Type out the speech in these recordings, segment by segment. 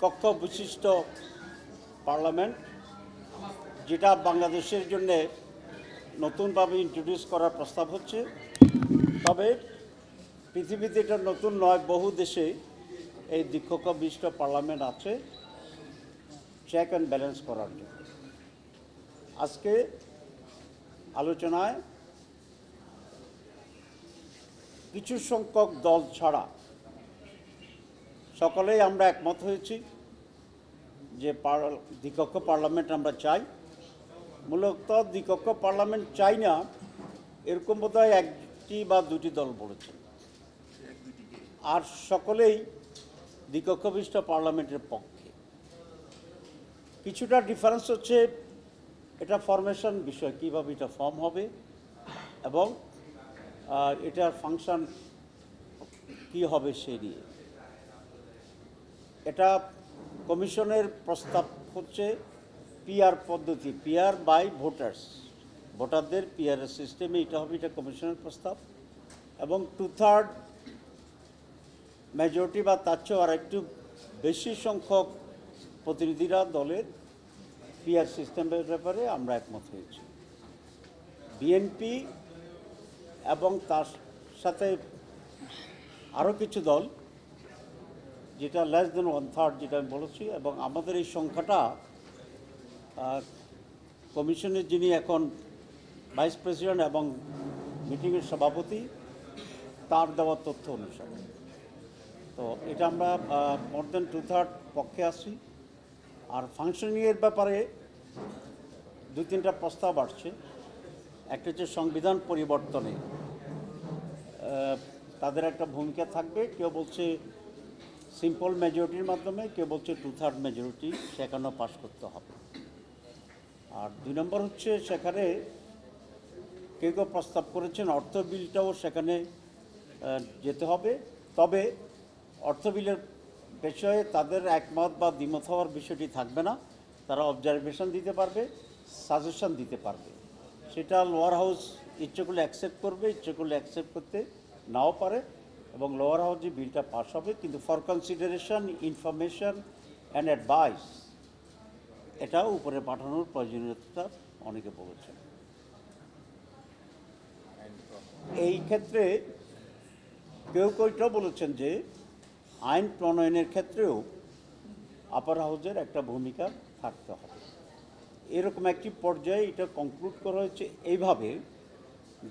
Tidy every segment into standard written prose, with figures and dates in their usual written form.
কক্ষ বিশিষ্ট পার্লামেন্ট, যেটা বাংলাদেশের জন্যে নতুনভাবে ইন্ট্রোডিউস করার প্রস্তাব হচ্ছে। তবে পৃথিবীতে এটা নতুন নয়, বহু দেশে এই দ্বিকক্ষ বিশিষ্ট পার্লামেন্ট আছে চেক অ্যান্ড ব্যালেন্স করার জন্য। আজকে আলোচনায় কিছু সংখ্যক দল ছাড়া সকলেই আমরা একমত হয়েছি যে দ্বিকক্ষ পার্লামেন্ট আমরা চাই। মূলত দ্বিকক্ষ পার্লামেন্ট চাই না এরকম বোধহয় একটি বা দুটি দল বলেছে, আর সকলেই দ্বিকক্ষ বিশিষ্ট পার্লামেন্টের পক্ষে। কিছুটা ডিফারেন্স হচ্ছে এটা ফরমেশন বিষয়, কীভাবে এটা ফর্ম হবে এবং এটার ফাংশন কী হবে সেই নিয়ে। এটা কমিশনের প্রস্তাব হচ্ছে পিআর পদ্ধতি, পিআর বাই ভোটার্স, ভোটারদের পিআরের সিস্টেমে এটা হবে, এটা কমিশনের প্রস্তাব। এবং 2/3 মেজরিটি বা তার চেয়েও আর একটু বেশি সংখ্যক প্রতিনিধিরা দলের পিআর সিস্টেমের ব্যাপারে আমরা একমত হয়েছি। বিএনপি এবং তার সাথে আরও কিছু দল, যেটা লেস দেন 1/3 যেটা আমি বলেছি, এবং আমাদের এই সংখ্যাটা কমিশনের যিনি এখন ভাইস প্রেসিডেন্ট এবং মিটিংয়ের সভাপতি তার দেওয়া তথ্য অনুসারে। তো এটা আমরা মোর দেন 2/3 পক্ষে আসছি। আর ফাংশনিংয়ের ব্যাপারে 2-3টা প্রস্তাব আসছে। একটা হচ্ছে সংবিধান পরিবর্তনে তাদের একটা ভূমিকা থাকবে। কেউ বলছে সিম্পল মেজরিটির মাধ্যমে, কেউ বলছে 2/3 মেজরিটি সেখানেও পাশ করতে হবে। আর 2 নম্বর হচ্ছে সেখানে কেউ কেউ প্রস্তাব করেছেন অর্থ বিলটাও সেখানে যেতে হবে। তবে অর্থ বিলের বিষয়ে তাদের একমত বা দ্বিমত হওয়ার বিষয়টি থাকবে না। তারা অবজারভেশন দিতে পারবে, সাজেশন দিতে পারবে। সেটা লোয়ার হাউস ইচ্ছে করলে অ্যাকসেপ্ট করবে, ইচ্ছে করলে অ্যাকসেপ্ট করতে নাও পারে। এবং লোয়ার হাউস যে বিলটা পাস হবে, কিন্তু for consideration, information and advice এটাও উপরে পাঠানোর প্রয়োজনীয়তা অনেকে বলেছেন। এই ক্ষেত্রে কেউ কেউটাও বলেছেন যে আইন প্রণয়নের ক্ষেত্রেও আপার হাউসের একটা ভূমিকা থাকতে হবে। এরকম একটি পর্যায়ে এটা কনক্লুড করা হয়েছে এইভাবে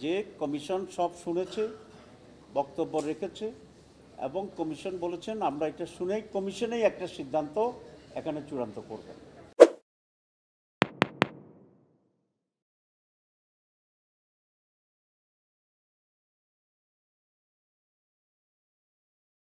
যে কমিশন সব শুনেছে, বক্তব্য রেখেছে এবং কমিশন বলেছেন আমরা এটা শুনেই কমিশনেই একটা সিদ্ধান্ত এখানে চূড়ান্ত করবেন।